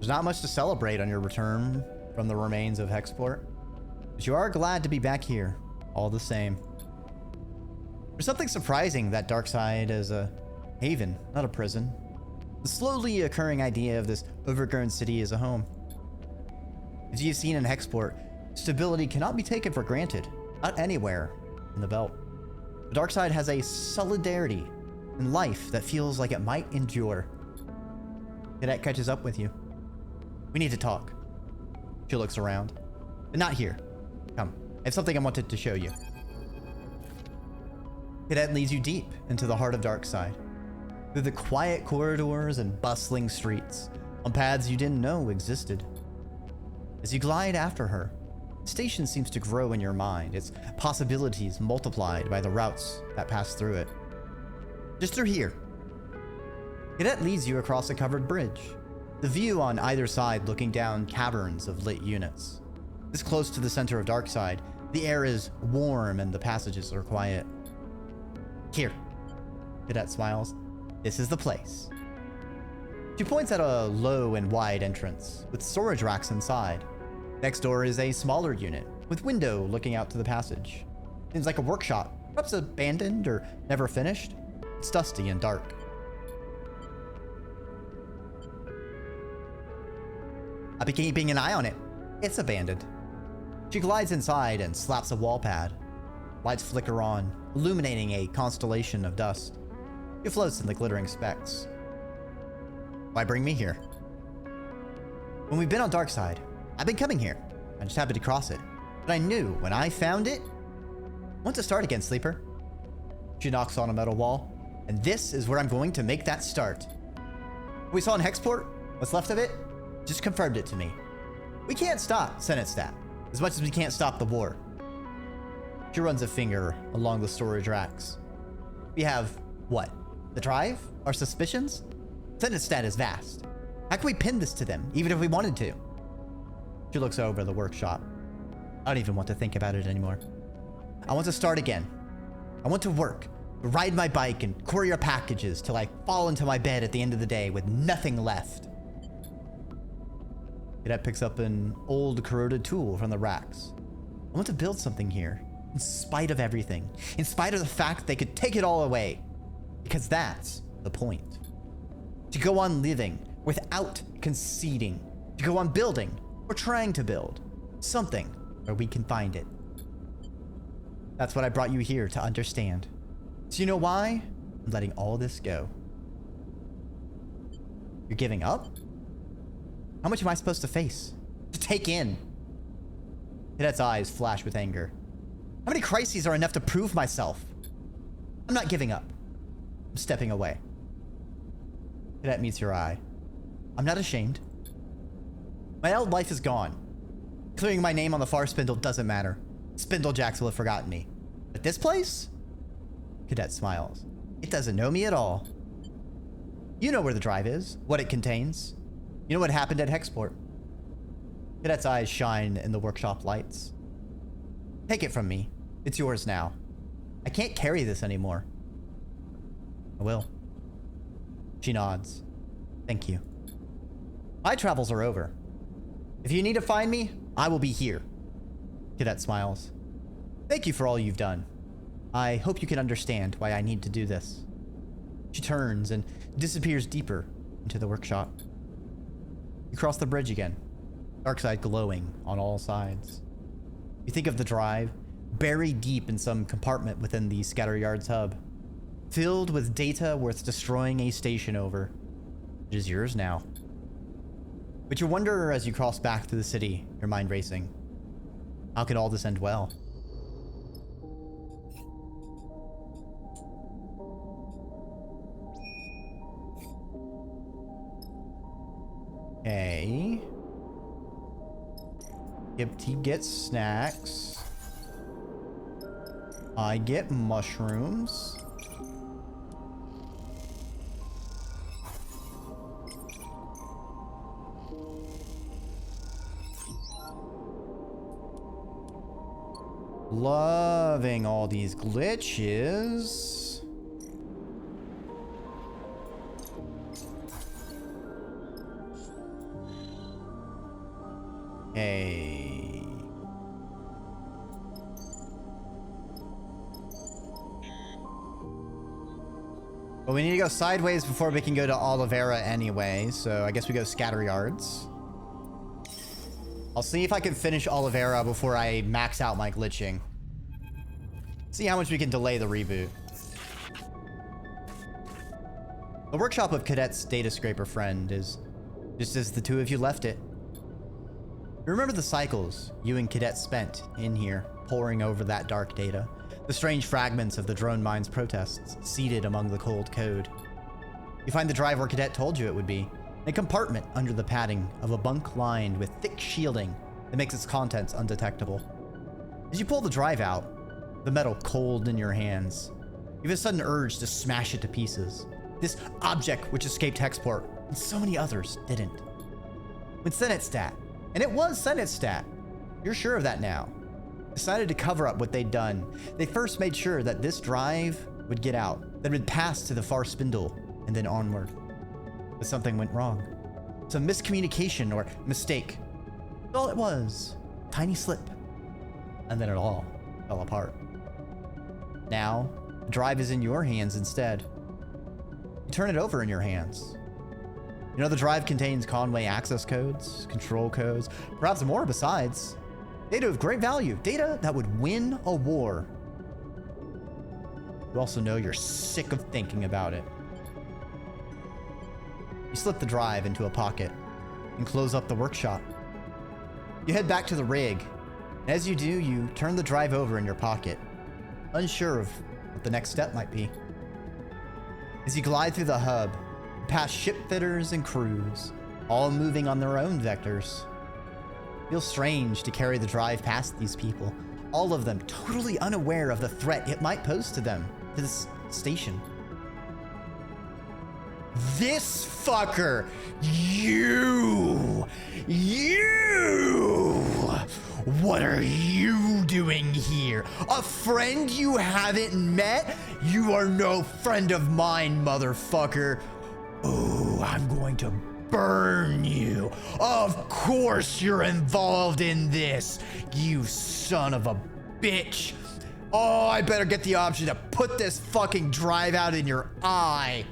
There's not much to celebrate on your return from the remains of Hexport, but you are glad to be back here, all the same. There's something surprising that Darkside is a haven, not a prison. The slowly occurring idea of this overgrown city as a home. As you've seen in Hexport, stability cannot be taken for granted, not anywhere in the belt. The Darkside has a solidarity in life that feels like it might endure. Cadet catches up with you. We need to talk. She looks around. But not here. Come, I have something I wanted to show you. Cadet leads you deep into the heart of Darkside, through the quiet corridors and bustling streets, on paths you didn't know existed. As you glide after her, the station seems to grow in your mind, its possibilities multiplied by the routes that pass through it. Just through here. Cadet leads you across a covered bridge, the view on either side looking down caverns of lit units. This close to the center of Darkside, the air is warm and the passages are quiet. Here. Cadet smiles. This is the place. She points at a low and wide entrance, with storage racks inside. Next door is a smaller unit, with window looking out to the passage. Seems like a workshop, perhaps abandoned or never finished. It's dusty and dark. I've been keeping an eye on it. It's abandoned. She glides inside and slaps a wall pad. Lights flicker on, illuminating a constellation of dust. It floats in the glittering specks. Why bring me here? When we've been on Darkside, I've been coming here. I just happened to cross it. But I knew when I found it... Want to start again, Sleeper? She knocks on a metal wall. And this is where I'm going to make that start. What we saw in Hexport, what's left of it, just confirmed it to me. We can't stop Senate Stat, as much as we can't stop the war. She runs a finger along the storage racks. We have, what? The drive? Our suspicions? Senate Stat is vast. How can we pin this to them, even if we wanted to? She looks over the workshop. I don't even want to think about it anymore. I want to start again. I want to work, ride my bike, and courier packages till I fall into my bed at the end of the day with nothing left. Cadet picks up an old corroded tool from the racks. I want to build something here, in spite of everything, in spite of the fact they could take it all away, because that's the point. To go on living without conceding, to go on building or trying to build something where we can find it. That's what I brought you here to understand. So you know why I'm letting all this go. You're giving up? How much am I supposed to face? To take in? Cadet's eyes flash with anger. How many crises are enough to prove myself? I'm not giving up. I'm stepping away. Cadet meets your eye. I'm not ashamed. My old life is gone. Clearing my name on the far spindle doesn't matter. Spindlejacks will have forgotten me. But this place? Cadet smiles. It doesn't know me at all. You know where the drive is, what it contains. You know what happened at Hexport. Cadet's eyes shine in the workshop lights. Take it from me. It's yours now. I can't carry this anymore. I will. She nods. Thank you. My travels are over. If you need to find me, I will be here. Cadet smiles. Thank you for all you've done. I hope you can understand why I need to do this. She turns and disappears deeper into the workshop. You cross the bridge again, Darkside glowing on all sides. You think of the drive, buried deep in some compartment within the Scatteryard's hub, filled with data worth destroying a station over. It is yours now. But you wonder as you cross back to the city, your mind racing. How could all this end well? Okay. He gets snacks. I get mushrooms. Loving all these glitches. Okay. Well, we need to go sideways before we can go to Oliveira anyway, so I guess we go Scatter Yards. I'll see if I can finish Oliveira before I max out my glitching. See how much we can delay the reboot. The workshop of Cadet's data scraper friend is just as the two of you left it. You remember the cycles you and Cadet spent in here, poring over that dark data. The strange fragments of the drone mine's protests seated among the cold code. You find the drive where Cadet told you it would be, in a compartment under the padding of a bunk lined with thick shielding that makes its contents undetectable. As you pull the drive out, the metal cold in your hands, you have a sudden urge to smash it to pieces. This object which escaped Hexport, and so many others didn't. When Senate and it was Senate you're sure of that now, decided to cover up what they'd done. They first made sure that this drive would get out, that it would pass to the far spindle, and then onward. But something went wrong. Some miscommunication or mistake. All it was, tiny slip. And then it all fell apart. Now, the drive is in your hands instead. You turn it over in your hands. You know the drive contains Conway access codes, control codes, perhaps more besides. Data of great value, data that would win a war. You also know you're sick of thinking about it. You slip the drive into a pocket and close up the workshop. You head back to the rig. And as you do, you turn the drive over in your pocket, unsure of what the next step might be. As you glide through the hub, you pass shipfitters and crews, all moving on their own vectors. It feels strange to carry the drive past these people, all of them totally unaware of the threat it might pose to them, to this station. This fucker! You! What are you doing here? A friend you haven't met? You are no friend of mine, motherfucker. Oh, I'm going to burn you. Of course you're involved in this, you son of a bitch. Oh, I better get the option to put this fucking drive out in your eye.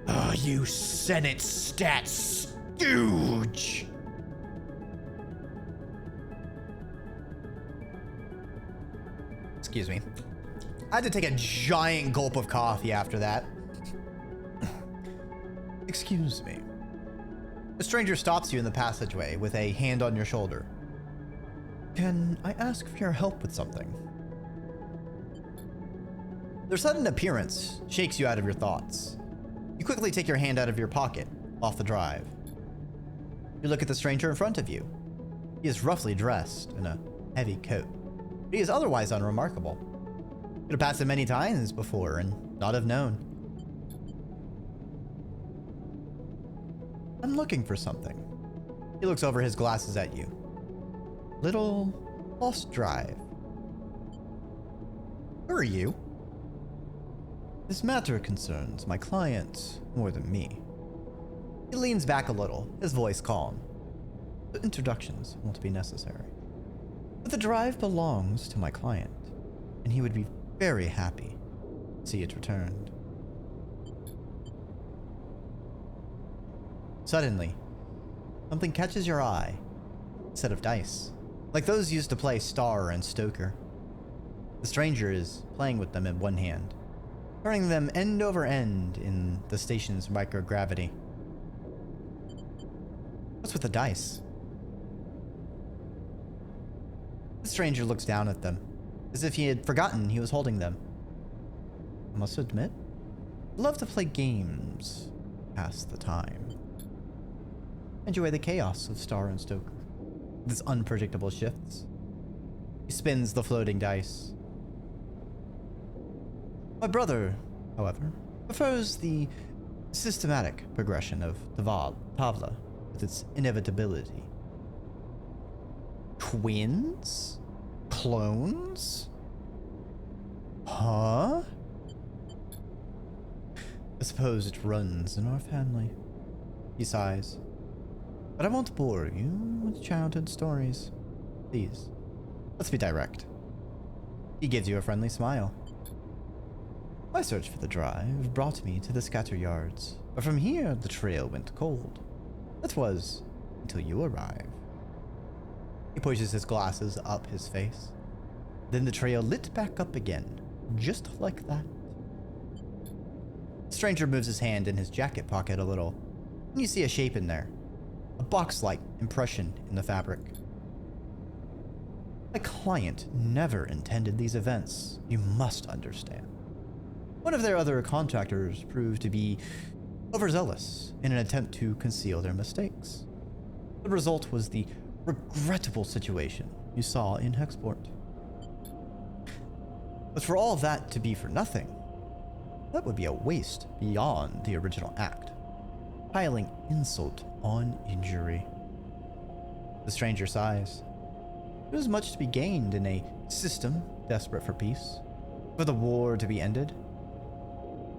Oh, you Senate stat stooge. Excuse me. I had to take a giant gulp of coffee after that. Excuse me. A stranger stops you in the passageway with a hand on your shoulder. Can I ask for your help with something? Their sudden appearance shakes you out of your thoughts. You quickly take your hand out of your pocket, off the drive. You look at the stranger in front of you. He is roughly dressed in a heavy coat, but he is otherwise unremarkable. You could have passed him many times before and not have known. I'm looking for something. He looks over his glasses at you. Little lost drive. Who are you? This matter concerns my client more than me. He leans back a little, his voice calm. The introductions won't be necessary. But the drive belongs to my client, and he would be very happy to see it returned. Suddenly, something catches your eye. A set of dice, like those used to play Star and Stoker. The stranger is playing with them in one hand, turning them end over end in the station's microgravity. What's with the dice? The stranger looks down at them, as if he had forgotten he was holding them. I must admit, I love to play games, pass the time. Enjoy the chaos of Star and Stoker, with its unpredictable shifts. He spins the floating dice. My brother, however, prefers the systematic progression of Tavla with its inevitability. Twins? Clones? Huh? I suppose it runs in our family. He sighs. But I won't bore you with childhood stories. Please, let's be direct. He gives you a friendly smile. My search for the drive brought me to the scatter yards, but from here the trail went cold. That was until you arrived. He pushes his glasses up his face. Then the trail lit back up again, just like that. The stranger moves his hand in his jacket pocket a little, and you see a shape in there. A box-like impression in the fabric. My client never intended these events, you must understand. One of their other contractors proved to be overzealous in an attempt to conceal their mistakes. The result was the regrettable situation you saw in Hexport. But for all that to be for nothing, that would be a waste beyond the original act, piling insult on injury. The stranger sighs. There is much to be gained in a system desperate for peace, for the war to be ended.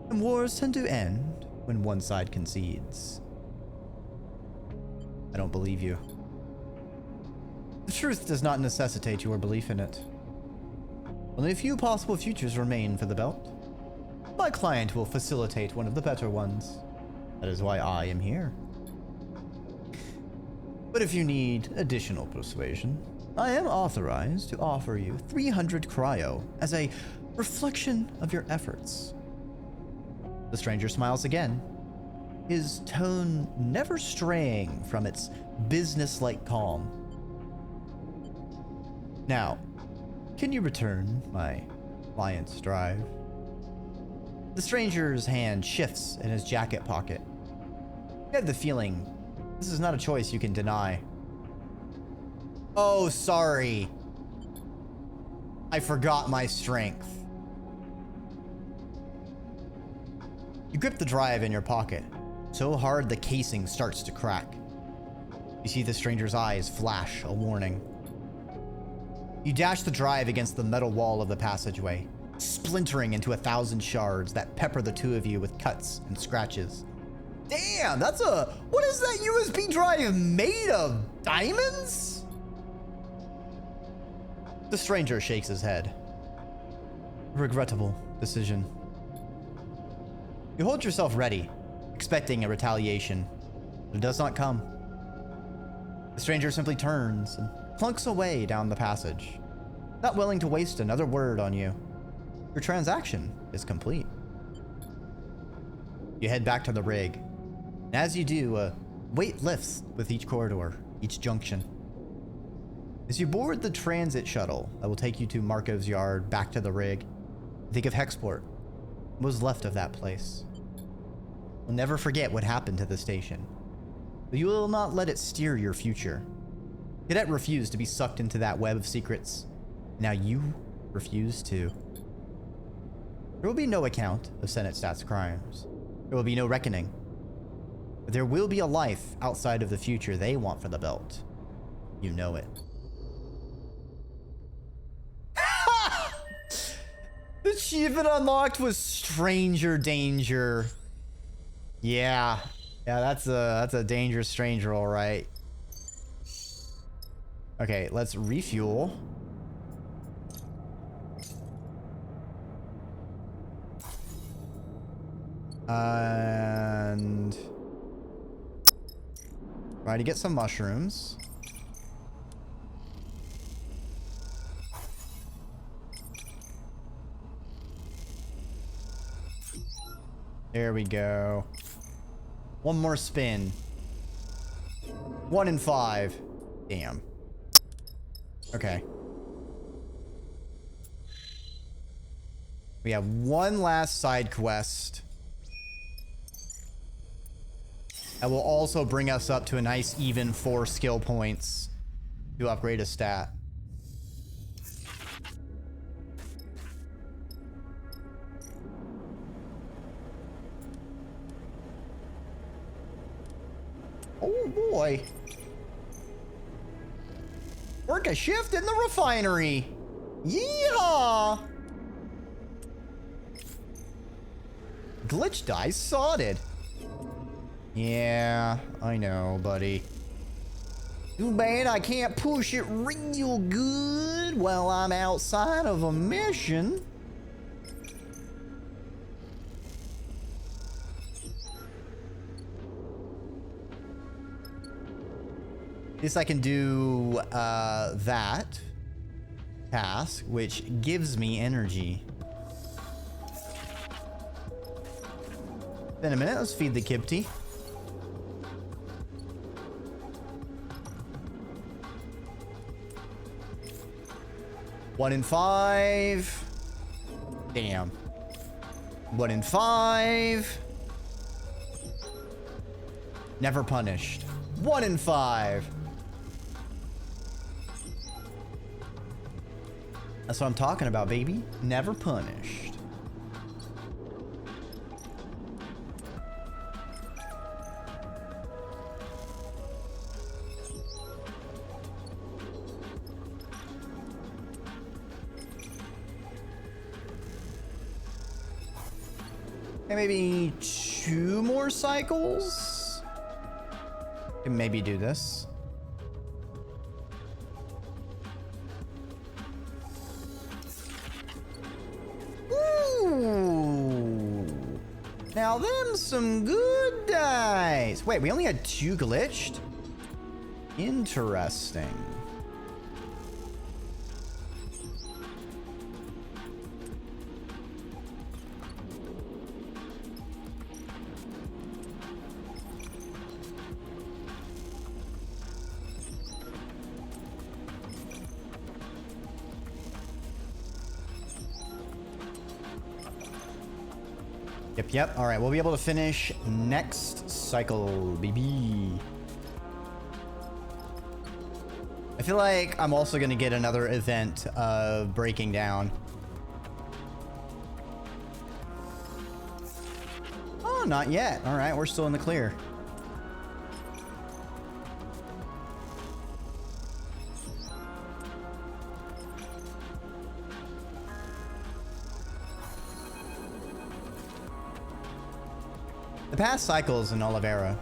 And wars tend to end when one side concedes. I don't believe you. The truth does not necessitate your belief in it. Only a few possible futures remain for the belt. My client will facilitate one of the better ones. That is why I am here. But if you need additional persuasion, I am authorized to offer you 300 cryo as a reflection of your efforts. The stranger smiles again, his tone never straying from its business-like calm. Now, can you return my client's drive? The stranger's hand shifts in his jacket pocket. You have the feeling this is not a choice you can deny. Oh, sorry. I forgot my strength. You grip the drive in your pocket, so hard the casing starts to crack. You see the stranger's eyes flash a warning. You dash the drive against the metal wall of the passageway, splintering into 1,000 shards that pepper the two of you with cuts and scratches. Damn, what is that USB drive made of? Diamonds? The stranger shakes his head. Regrettable decision. You hold yourself ready, expecting a retaliation, but it does not come. The stranger simply turns and clunks away down the passage, not willing to waste another word on you. Your transaction is complete. You head back to the rig, and as you do, a weight lifts with each corridor, each junction. As you board the transit shuttle that will take you to Markov's yard back to the rig, think of Hexport, what was left of that place. You'll never forget what happened to the station, but you will not let it steer your future. Cadet refused to be sucked into that web of secrets. Now you refuse to. There will be no account of Senate Stats crimes. There will be no reckoning. But there will be a life outside of the future they want for the belt. You know it. The achievement unlocked was Stranger Danger. Yeah, that's a dangerous stranger, all right. Okay, let's refuel. And try to get some mushrooms. There we go. One more spin. 1 in 5. Damn. Okay. We have one last side quest. That will also bring us up to a nice even 4 skill points to upgrade a stat. Oh boy. Work a shift in the refinery. Yeehaw! Glitch die sodded. Yeah, I know, buddy. Too bad I can't push it real good while I'm outside of a mission. At least I can do that task, which gives me energy. In a minute, let's feed the Kipti. One in 5. Damn. 1 in 5. Never punished. 1 in 5. That's what I'm talking about, baby. Never punished. Okay, maybe 2 more cycles? Can maybe do this. Ooh. Now them's some good dice. Wait, we only had 2 glitched? Interesting. Yep. All right, we'll be able to finish next cycle, baby. I feel like I'm also going to get another event of breaking down. Oh, not yet. All right, we're still in the clear. The past cycles in Oliveira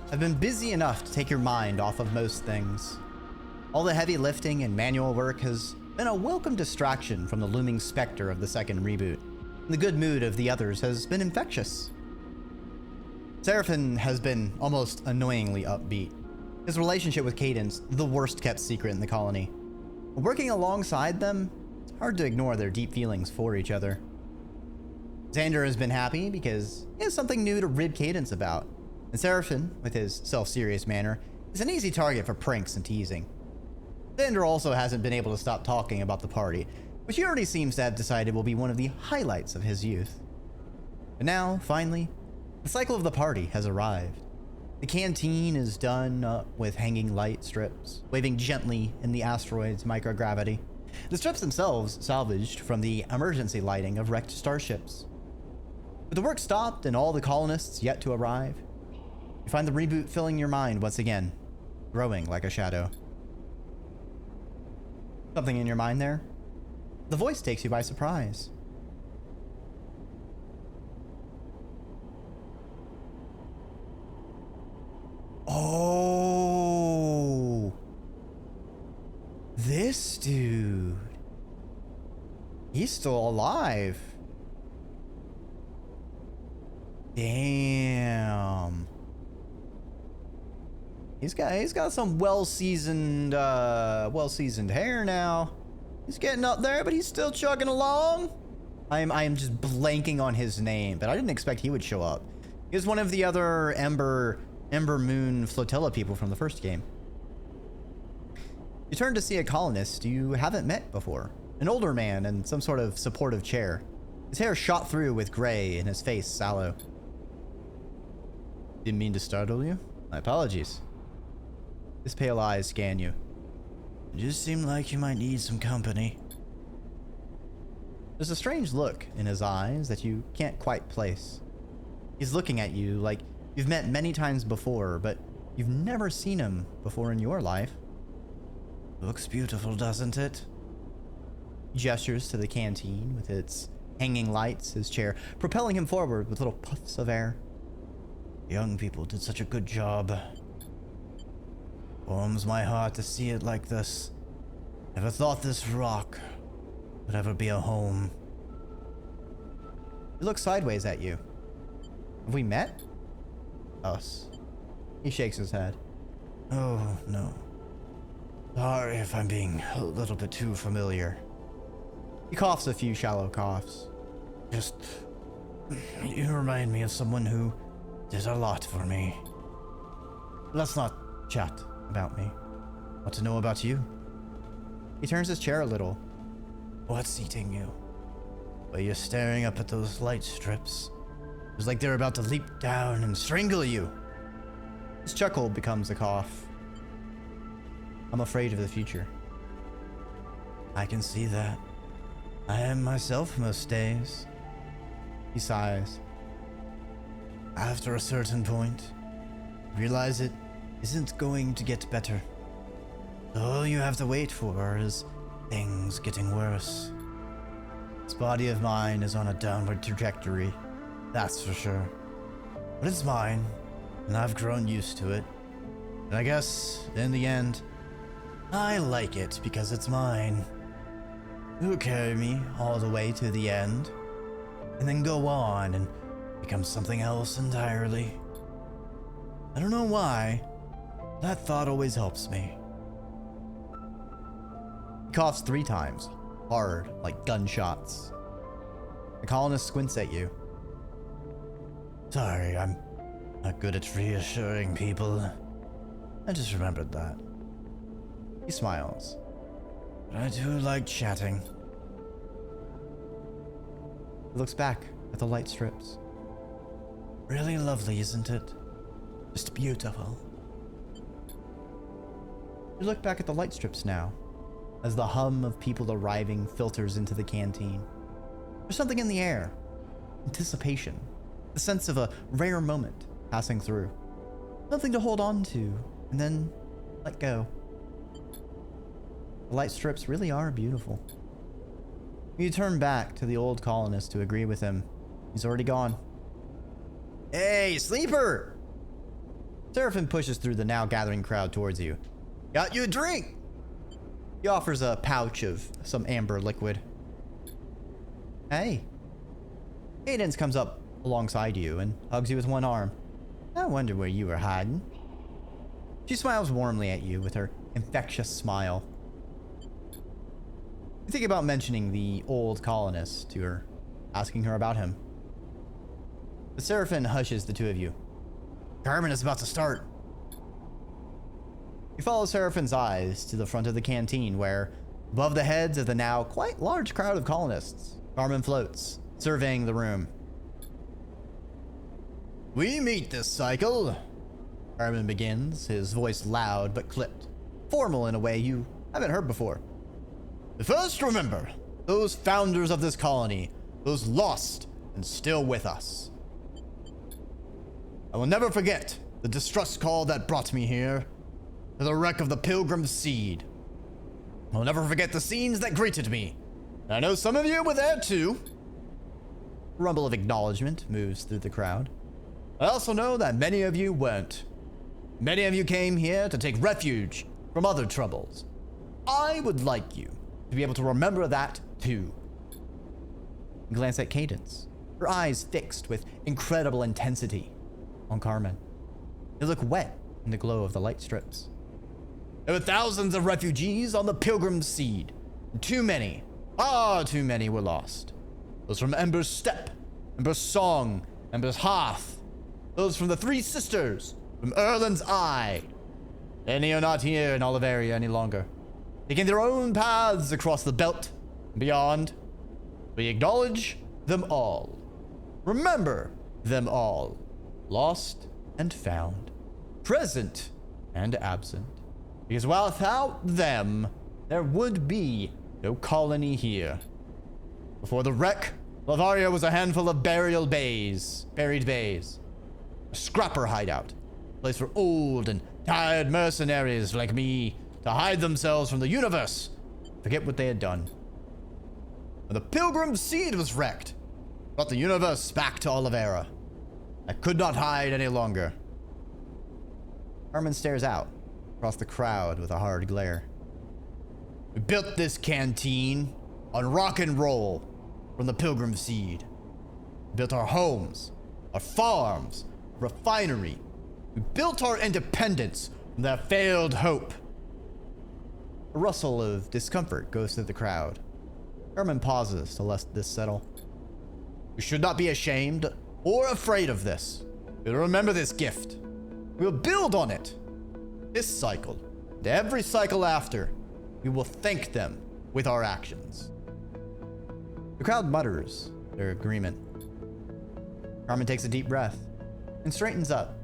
have been busy enough to take your mind off of most things. All the heavy lifting and manual work has been a welcome distraction from the looming specter of the second reboot. And the good mood of the others has been infectious. Serpent has been almost annoyingly upbeat. His relationship with Cadence, the worst kept secret in the colony. Working alongside them, it's hard to ignore their deep feelings for each other. Xander has been happy because he has something new to rib Cadence about. And Seraphin, with his self-serious manner, is an easy target for pranks and teasing. Xander also hasn't been able to stop talking about the party, which he already seems to have decided will be one of the highlights of his youth. But now, finally, the cycle of the party has arrived. The canteen is done up with hanging light strips, waving gently in the asteroid's microgravity. The strips themselves salvaged from the emergency lighting of wrecked starships. With the work stopped and all the colonists yet to arrive, you find the reboot filling your mind once again, growing like a shadow. Something in your mind there? The voice takes you by surprise. Oh, this dude. He's still alive. Damn. He's got some well-seasoned hair now. He's getting up there, but he's still chugging along. I am just blanking on his name, but I didn't expect he would show up. He was one of the other Ember Moon flotilla people from the first game. You turn to see a colonist you haven't met before. An older man in some sort of supportive chair. His hair shot through with gray and his face sallow. Didn't mean to startle you. My apologies. His pale eyes scan you. It just seemed like you might need some company. There's a strange look in his eyes that you can't quite place. He's looking at you like you've met many times before, but you've never seen him before in your life. Looks beautiful, doesn't it? He gestures to the canteen with its hanging lights, his chair, propelling him forward with little puffs of air. Young people did such a good job. Warms my heart to see it like this. Never thought this rock would ever be a home. He looks sideways at you. Have we met? Us. He shakes his head. Oh, no. Sorry if I'm being a little bit too familiar. He coughs a few shallow coughs. Just... you remind me of someone who did a lot for me. Let's not chat about me. I want to know about you. He turns his chair a little. What's eating you? Well, you're staring up at those light strips. It's like they're about to leap down and strangle you. His chuckle becomes a cough. I'm afraid of the future. I can see that. I am myself most days. He sighs. After a certain point, you realize it isn't going to get better. All you have to wait for is things getting worse. This body of mine is on a downward trajectory, that's for sure. But it's mine, and I've grown used to it. And I guess, in the end, I like it because it's mine. It'll carry me all the way to the end, and then go on and become something else entirely. I don't know why, that thought always helps me. He coughs 3 times, hard, like gunshots. The colonist squints at you. Sorry, I'm not good at reassuring people. I just remembered that. He smiles. But I do like chatting. He looks back at the light strips. Really lovely, isn't it? Just beautiful. You look back at the light strips now, as the hum of people arriving filters into the canteen. There's something in the air. Anticipation. The sense of a rare moment passing through. Something to hold on to, and then let go. The light strips really are beautiful. You turn back to the old colonist to agree with him. He's already gone. Hey, sleeper! Seraphin pushes through the now gathering crowd towards you. Got you a drink! He offers a pouch of some amber liquid. Hey. Cadence comes up alongside you and hugs you with one arm. I wonder where you were hiding. She smiles warmly at you with her infectious smile. You think about mentioning the old colonist to her, asking her about him. The Seraphin hushes the two of you. Carmen is about to start. You follow Seraphin's eyes to the front of the canteen where, above the heads of the now quite large crowd of colonists, Carmen floats, surveying the room. We meet this cycle. Carmen begins, his voice loud but clipped, formal in a way you haven't heard before. First, remember, those founders of this colony, those lost and still with us. I will never forget the distress call that brought me here, to the wreck of the Pilgrim's Seed. I will never forget the scenes that greeted me. And I know some of you were there too. A rumble of acknowledgement moves through the crowd. I also know that many of you weren't. Many of you came here to take refuge from other troubles. I would like you to be able to remember that too. You glance at Cadence, her eyes fixed with incredible intensity on Carmen. They look wet in the glow of the light strips. There were thousands of refugees on the Pilgrim's Seed. Too many, far too many were lost. Those from Ember's Step, Ember's Song, Ember's Hearth. Those from the Three Sisters, from Erland's Eye. Many are not here in Oliveria any longer, taking their own paths across the belt and beyond. We acknowledge them all. Remember them all. Lost and found. Present and absent. Because without them, there would be no colony here. Before the wreck, Lavaria was a handful of buried bays. A scrapper hideout. A place for old and tired mercenaries like me to hide themselves from the universe. Forget what they had done. When the Pilgrim's Seed was wrecked, brought the universe back to Olivera. I could not hide any longer. Carmen stares out, across the crowd with a hard glare. We built this canteen on rock and roll from the Pilgrim seed. We built our homes, our farms, refinery. We built our independence from that failed hope. A rustle of discomfort goes through the crowd. Herman pauses to let this settle. We should not be ashamed or afraid of this. We will remember this gift. We will build on it. This cycle, and every cycle after, we will thank them with our actions. The crowd mutters their agreement. Herman takes a deep breath and straightens up.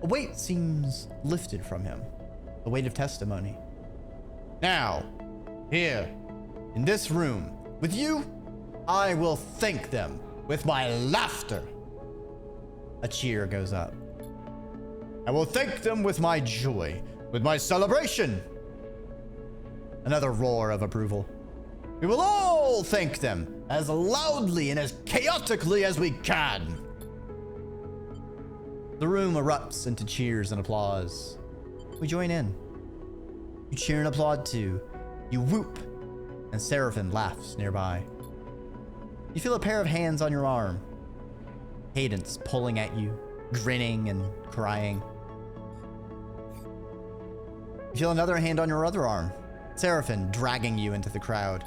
A weight seems lifted from him, the weight of testimony. Now, here, in this room, with you, I will thank them with my laughter. A cheer goes up. I will thank them with my joy, with my celebration. Another roar of approval. We will all thank them as loudly and as chaotically as we can. The room erupts into cheers and applause. We join in. You cheer and applaud too. You whoop, and Seraphin laughs nearby. You feel a pair of hands on your arm. Cadence pulling at you, grinning and crying. You feel another hand on your other arm. Seraphin dragging you into the crowd.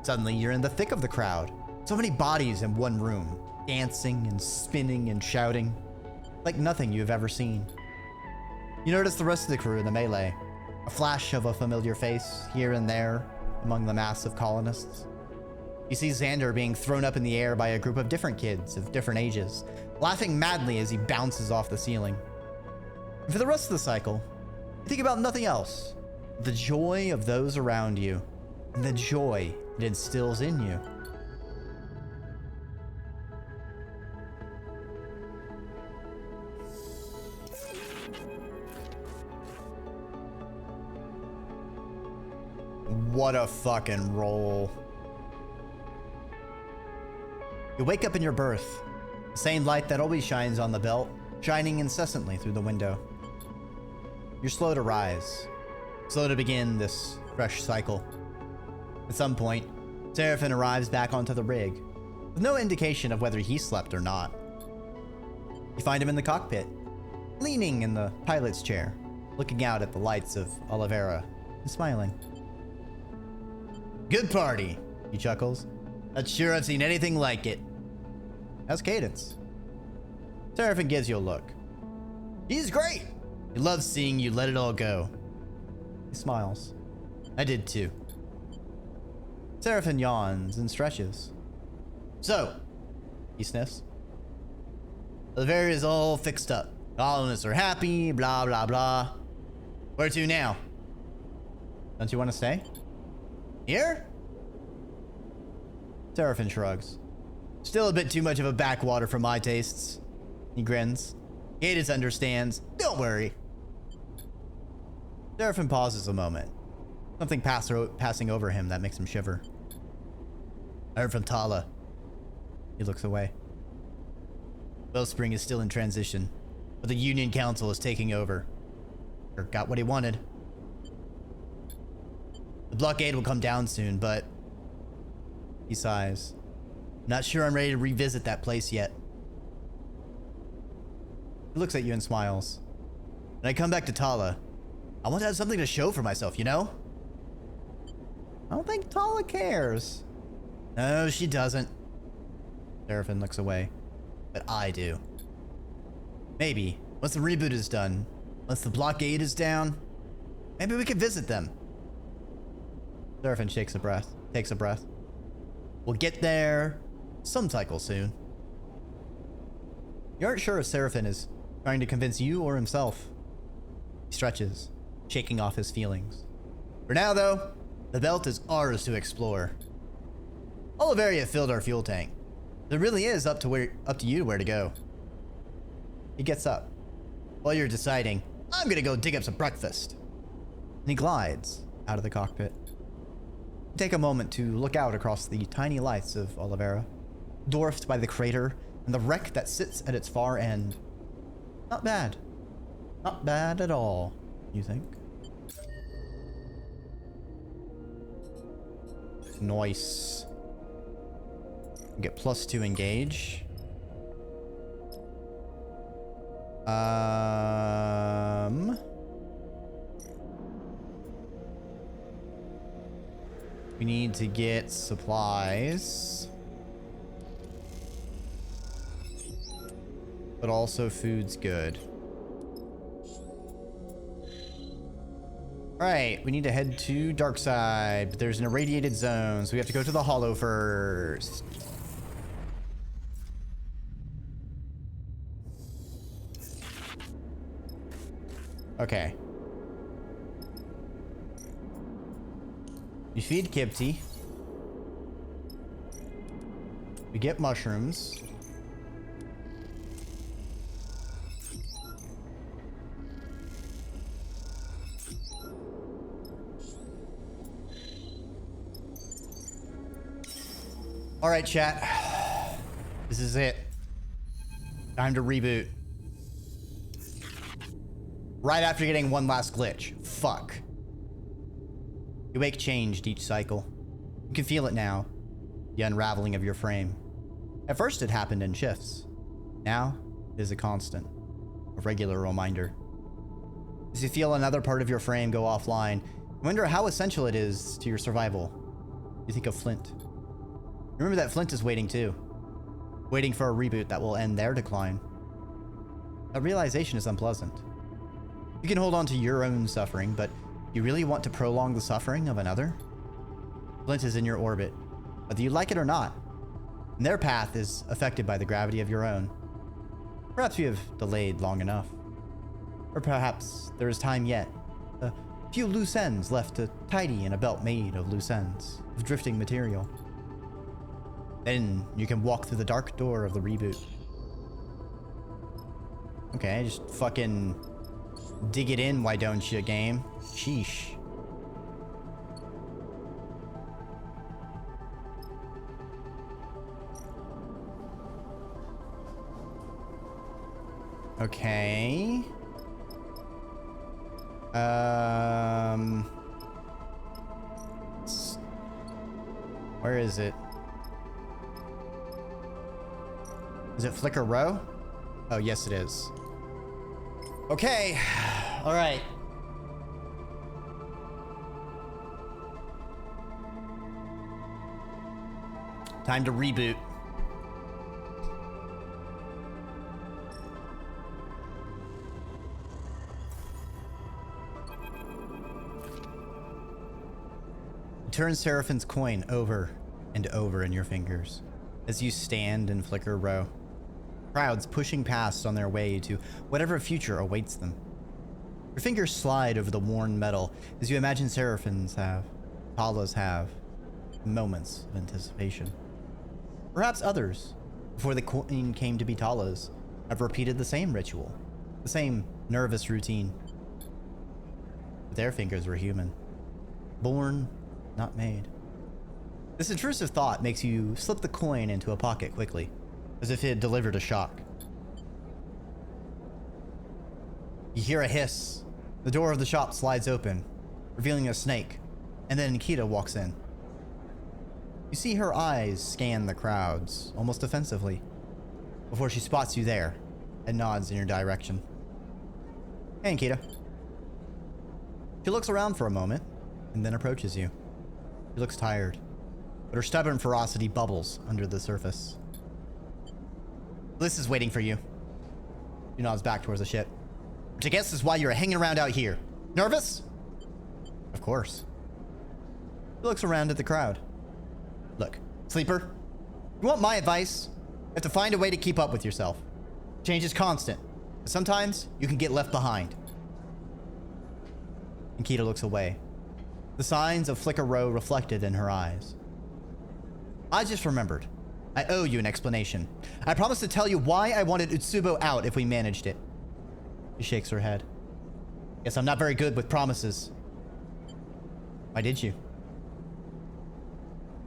Suddenly, you're in the thick of the crowd. So many bodies in one room, dancing and spinning and shouting, like nothing you've ever seen. You notice the rest of the crew in the melee. A flash of a familiar face here and there among the mass of colonists. You see Xander being thrown up in the air by a group of different kids of different ages, laughing madly as he bounces off the ceiling. And for the rest of the cycle, you think about nothing else. The joy of those around you, and the joy it instills in you. What a fucking roll. You wake up in your berth, the same light that always shines on the belt, shining incessantly through the window. You're slow to rise, slow to begin this fresh cycle. At some point, Seraphin arrives back onto the rig, with no indication of whether he slept or not. You find him in the cockpit, leaning in the pilot's chair, looking out at the lights of Oliveira, and smiling. Good party, he chuckles. Not sure I've seen anything like it. How's Cadence? Seraphin gives you a look. He's great. He loves seeing you let it all go. He smiles. I did too. Seraphin yawns and stretches. So, he sniffs. Oliveira is all fixed up. Colonists are happy, blah, blah, blah. Where to now? Don't you want to stay? Here? Seraphin shrugs. Still a bit too much of a backwater for my tastes. He grins. Cadence understands. Don't worry. Seraphin pauses a moment. Something passing over him that makes him shiver. I heard from Tala. He looks away. Wellspring is still in transition, but the Union Council is taking over. Or got what he wanted. The blockade will come down soon, but... He sighs. Not sure I'm ready to revisit that place yet. He looks at you and smiles. When I come back to Tala, I want to have something to show for myself, you know? I don't think Tala cares. No, she doesn't. Seraphin looks away. But I do. Maybe, once the reboot is done, once the blockade is down, maybe we can visit them. Seraphin takes a breath. We'll get there some cycle soon. You aren't sure if Seraphin is trying to convince you or himself. He stretches, shaking off his feelings. For now, though, the belt is ours to explore. Oliveira filled our fuel tank. It really is up to you where to go. He gets up. While you're deciding, I'm gonna go dig up some breakfast. And he glides out of the cockpit. Take a moment to look out across the tiny lights of Oliveira, dwarfed by the crater and the wreck that sits at its far end. Not bad. Not bad at all. you think? Nice. Get +2 engage. We need to get supplies. But also food's good. Alright, we need to head to dark side, but there's an irradiated zone, so we have to go to the hollow first. Okay. We feed Kipti. We get mushrooms. All right, chat. This is it. Time to reboot. Right after getting one last glitch. Fuck. You wake changed each cycle. You can feel it now. The unraveling of your frame. At first it happened in shifts. Now it is a constant. A regular reminder. As you feel another part of your frame go offline, you wonder how essential it is to your survival. You think of Flint. Remember that Flint is waiting too. Waiting for a reboot that will end their decline. That realization is unpleasant. You can hold on to your own suffering, but you really want to prolong the suffering of another? Flint is in your orbit, whether you like it or not, and their path is affected by the gravity of your own. Perhaps you have delayed long enough. Or perhaps there is time yet. A few loose ends left to tidy in a belt made of loose ends, of drifting material. Then you can walk through the dark door of the reboot. Okay, just fucking dig it in, why don't you, game? Sheesh. Okay. Where is it? Is it Flicker Row? Oh, yes it is. Okay. All right. Time to reboot. Turn Seraphim's coin over and over in your fingers as you stand in Flicker Row. Crowds pushing past on their way to whatever future awaits them. Your fingers slide over the worn metal as you imagine Seraphims have, Talas have, moments of anticipation. Perhaps others, before the coin came to be Talas, have repeated the same ritual, the same nervous routine. But their fingers were human. Born, not made. This intrusive thought makes you slip the coin into a pocket quickly, as if it had delivered a shock. You hear a hiss. The door of the shop slides open, revealing a snake, and then Nikita walks in. You see her eyes scan the crowds, almost offensively, before she spots you there and nods in your direction. Hey, Nikita. She looks around for a moment and then approaches you. She looks tired, but her stubborn ferocity bubbles under the surface. Bliss is waiting for you. She nods back towards the ship. Which I guess is why you're hanging around out here. Nervous? Of course. She looks around at the crowd. Look, Sleeper, you want my advice? You have to find a way to keep up with yourself. Change is constant. But sometimes you can get left behind. Nikita looks away. The signs of Flicker Row reflected in her eyes. I just remembered. I owe you an explanation. I promised to tell you why I wanted Utsubo out if we managed it. She shakes her head. Guess I'm not very good with promises. Why did you?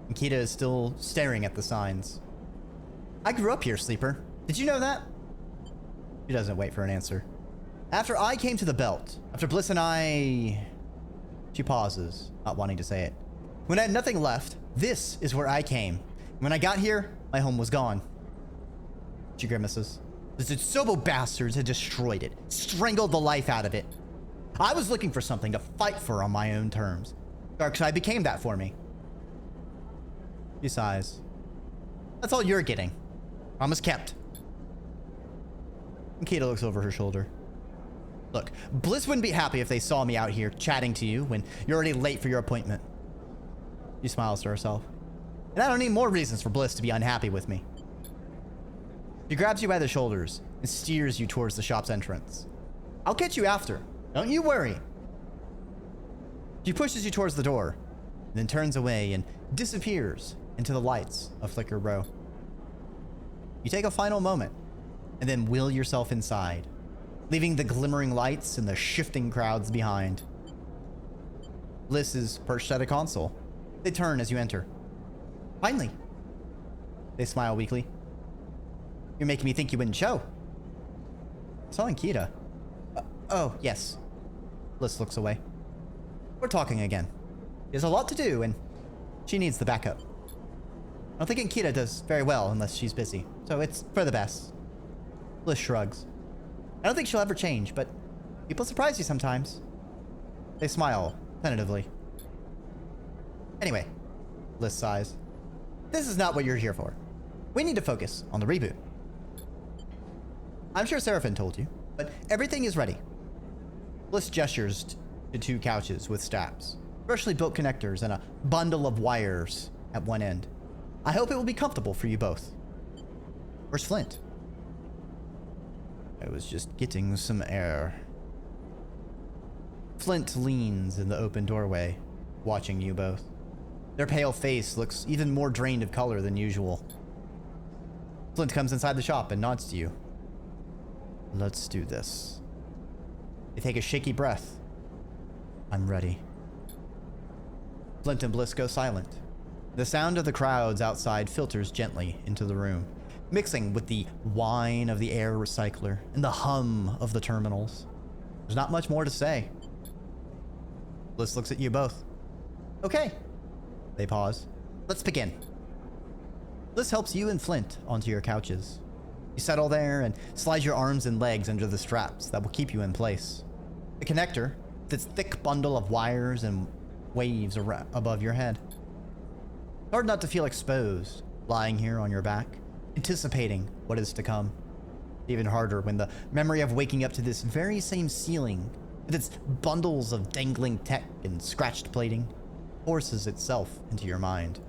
Nikita is still staring at the signs. I grew up here, Sleeper. Did you know that? She doesn't wait for an answer. After I came to the belt, after Bliss and I... She pauses, not wanting to say it. When I had nothing left, this is where I came. When I got here, my home was gone. She grimaces. The Tsubo bastards had destroyed it, strangled the life out of it. I was looking for something to fight for on my own terms. Darkside became that for me. She sighs. That's all you're getting. Promise kept. And Kita looks over her shoulder. Look, Bliss wouldn't be happy if they saw me out here chatting to you when you're already late for your appointment. She smiles to herself. And I don't need more reasons for Bliss to be unhappy with me. She grabs you by the shoulders and steers you towards the shop's entrance. I'll catch you after. Don't you worry. She pushes you towards the door, and then turns away and disappears into the lights of Flicker Row. You take a final moment, and then will yourself inside, leaving the glimmering lights and the shifting crowds behind. Bliss is perched at a console. They turn as you enter. Finally. They smile weakly. You're making me think you wouldn't show. I saw Kita. Oh, yes. Bliss looks away. We're talking again. There's a lot to do, and she needs the backup. I don't think Kita does very well unless she's busy, so it's for the best. Bliss shrugs. I don't think she'll ever change, but people surprise you sometimes. They smile, tentatively. Anyway, Bliss sighs. This is not what you're here for. We need to focus on the reboot. I'm sure Serpent told you, but everything is ready. Bliss gestures to two couches with straps, freshly built connectors, and a bundle of wires at one end. I hope it will be comfortable for you both. Where's Flint? I was just getting some air. Flint leans in the open doorway, watching you both. Their pale face looks even more drained of color than usual. Flint comes inside the shop and nods to you. Let's do this. They take a shaky breath. I'm ready. Flint and Bliss go silent. The sound of the crowds outside filters gently into the room, mixing with the whine of the air recycler and the hum of the terminals. There's not much more to say. Bliss looks at you both. Okay. They pause. Let's begin. Bliss helps you and Flint onto your couches. You settle there and slide your arms and legs under the straps that will keep you in place. The connector, with its thick bundle of wires and waves above your head. Hard not to feel exposed, lying here on your back, anticipating what is to come. Even harder when the memory of waking up to this very same ceiling, with its bundles of dangling tech and scratched plating, forces itself into your mind.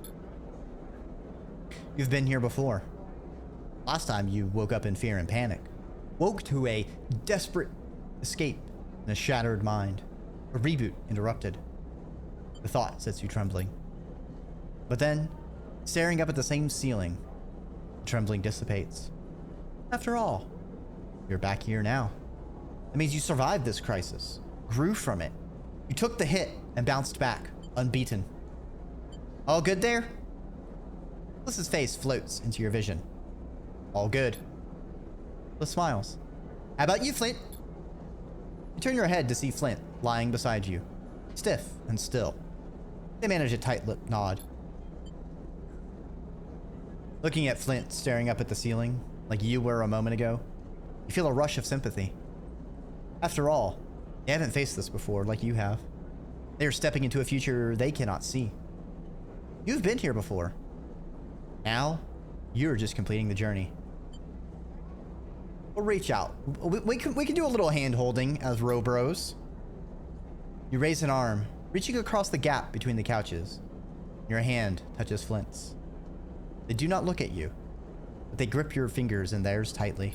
You've been here before. Last time you woke up in fear and panic. Woke to a desperate escape in a shattered mind. A reboot interrupted. The thought sets you trembling. But then, staring up at the same ceiling, the trembling dissipates. After all, you're back here now. That means you survived this crisis, grew from it. You took the hit and bounced back, unbeaten. All good there? Bliss's face floats into your vision. All good. Bliss smiles. How about you, Flint? You turn your head to see Flint lying beside you, stiff and still. They manage a tight-lipped nod. Looking at Flint staring up at the ceiling, like you were a moment ago, you feel a rush of sympathy. After all, they haven't faced this before like you have. They are stepping into a future they cannot see. You've been here before. Now, you're just completing the journey. We'll reach out. We can do a little hand-holding as row bros. You raise an arm, reaching across the gap between the couches. Your hand touches Flint's. They do not look at you, but they grip your fingers in theirs tightly.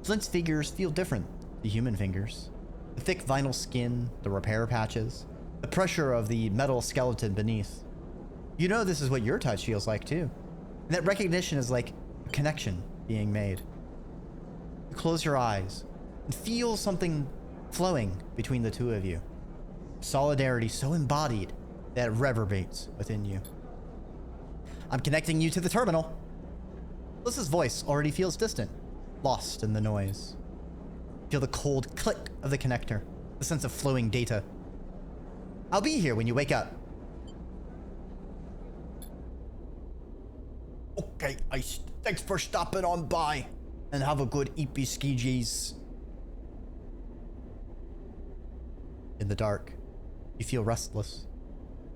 Flint's fingers feel different to human fingers. The thick vinyl skin, the repair patches, the pressure of the metal skeleton beneath. You know this is what your touch feels like too. And that recognition is like a connection being made. You close your eyes and feel something flowing between the two of you. Solidarity so embodied that it reverberates within you. I'm connecting you to the terminal. Bliss's voice already feels distant, lost in the noise. Feel the cold click of the connector, the sense of flowing data. I'll be here when you wake up. Okay, Ice. Thanks for stopping on by. And have a good eepy ski-gees. In the dark, you feel restless.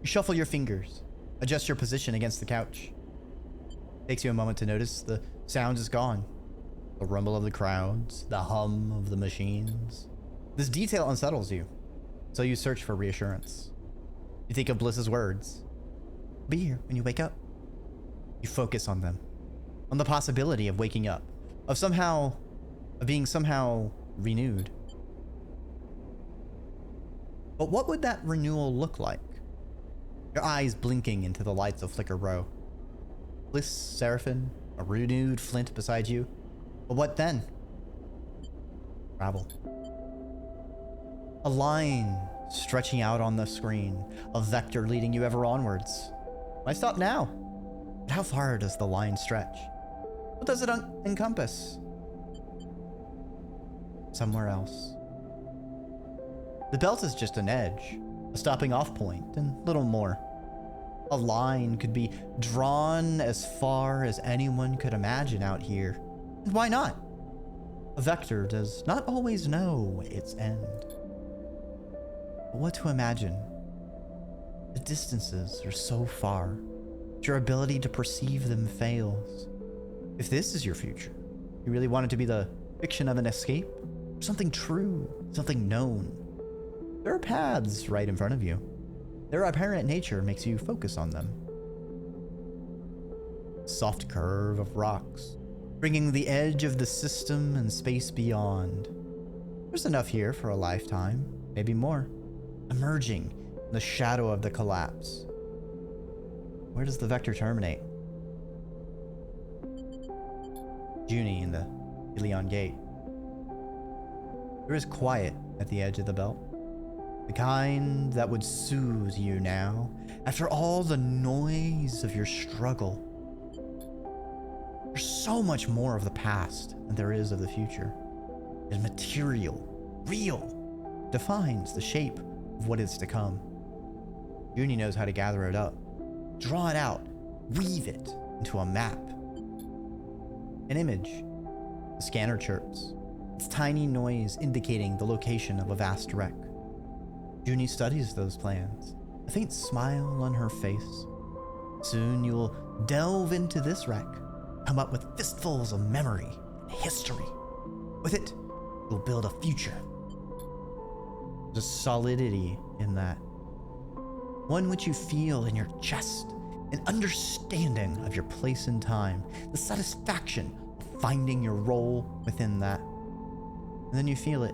You shuffle your fingers, adjust your position against the couch. Takes you a moment to notice the sound is gone. The rumble of the crowds, the hum of the machines. This detail unsettles you, so you search for reassurance. You think of Bliss's words. Be here when you wake up. You focus on them, on the possibility of waking up, of being somehow renewed. But what would that renewal look like? Your eyes blinking into the lights of Flicker Row. Bliss, Seraphin, a renewed Flint beside you. But what then? Travel. A line stretching out on the screen, a vector leading you ever onwards. Why stop now? But how far does the line stretch? What does it encompass? Somewhere else. The belt is just an edge, a stopping off point, and little more. A line could be drawn as far as anyone could imagine out here. And why not? A vector does not always know its end. But what to imagine? The distances are so far, your ability to perceive them fails. If this is your future, you really want it to be the fiction of an escape? Something true, something known. There are paths right in front of you. Their apparent nature makes you focus on them. Soft curve of rocks, bringing the edge of the system and space beyond. There's enough here for a lifetime, maybe more. Emerging in the shadow of the collapse. Where does the vector terminate? Junie in the Ilion Gate. There is quiet at the edge of the belt. The kind that would soothe you now, after all the noise of your struggle. There's so much more of the past than there is of the future. It is material, real, defines the shape of what is to come. Junie knows how to gather it up, draw it out, weave it into a map. An image. The scanner chirps, its tiny noise indicating the location of a vast wreck. Junie studies those plans, a faint smile on her face. Soon you'll delve into this wreck, come up with fistfuls of memory and history. With it, you'll build a future. There's a solidity in that. One which you feel in your chest, an understanding of your place in time, the satisfaction of finding your role within that. And then you feel it.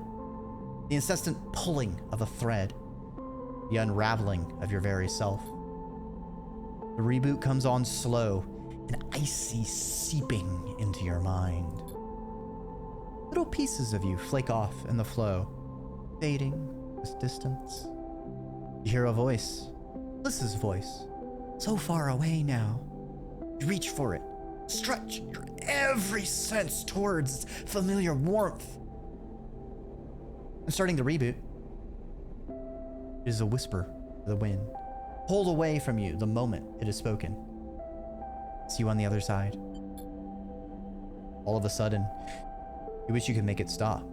The incessant pulling of a thread, the unraveling of your very self. The reboot comes on slow, an icy seeping into your mind. Little pieces of you flake off in the flow, fading with distance. You hear a voice, Bliss's voice, so far away now. You reach for it, stretch your every sense towards its familiar warmth. And starting the reboot is a whisper to the wind, pulled away from you the moment it is spoken. See you on the other side. All of a sudden, you wish you could make it stop.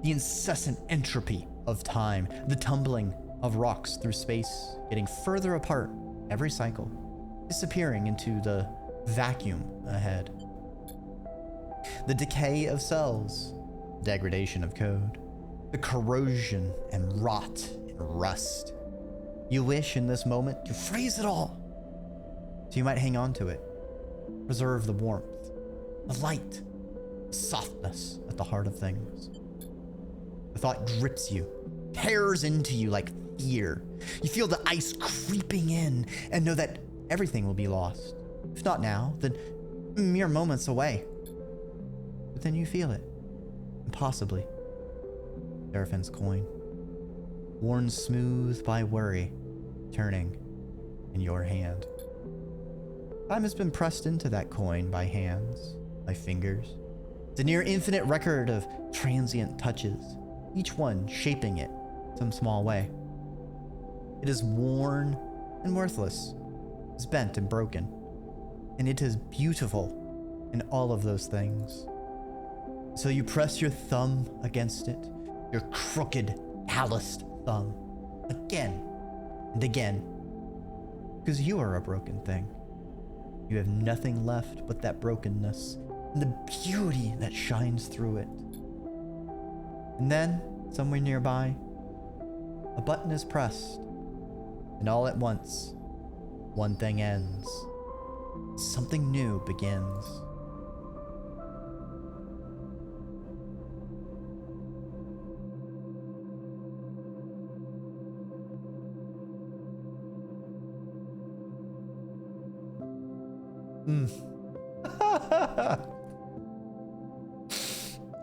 The incessant entropy of time, the tumbling of rocks through space, getting further apart every cycle, disappearing into the vacuum ahead. The decay of cells, degradation of code, the corrosion and rot and rust. You wish in this moment to freeze it all, so you might hang on to it, preserve the warmth, the light, the softness at the heart of things. The thought grips you, tears into you like fear. You feel the ice creeping in and know that everything will be lost. If not now, then mere moments away. But then you feel it, and possibly Seraphin's coin, worn smooth by worry, turning in your hand. Time has been pressed into that coin by hands, by fingers, It's a near infinite record of transient touches, each one shaping it some small way. It is worn and worthless, it's bent and broken, and it is beautiful in all of those things. So you press your thumb against it, your crooked, calloused thumb, again and again, because you are a broken thing. You have nothing left but that brokenness and the beauty that shines through it. And then, somewhere nearby, a button is pressed, and all at once, one thing ends. Something new begins.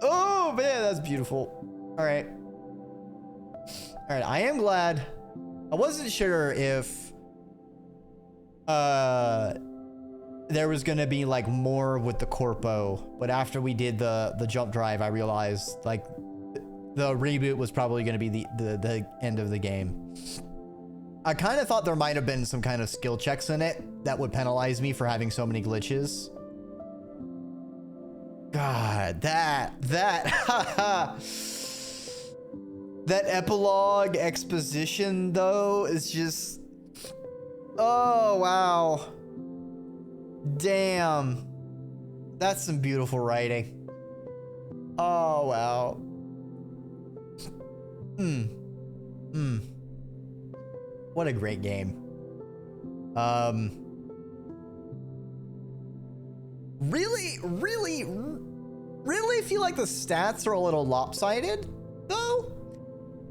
Oh man, that's beautiful. All right. I am glad. I wasn't sure if there was gonna be like more with the corpo, but after we did the jump drive, I realized like the reboot was probably gonna be the end of the game. I kind of thought there might have been some kind of skill checks in it that would penalize me for having so many glitches. God, that that epilogue exposition though is just, oh wow, damn, that's some beautiful writing. Oh wow. What a great game. Really feel like the stats are a little lopsided, though,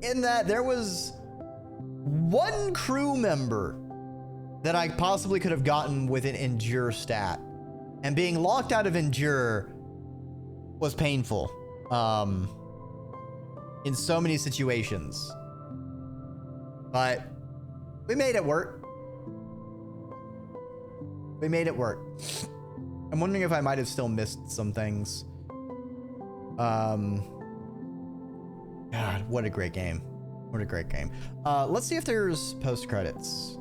in that there was one crew member that I possibly could have gotten with an endure stat, and being locked out of endure was painful, in so many situations, but we made it work. We made it work. I'm wondering if I might have still missed some things. God, what a great game. What a great game. Let's see if there's post credits.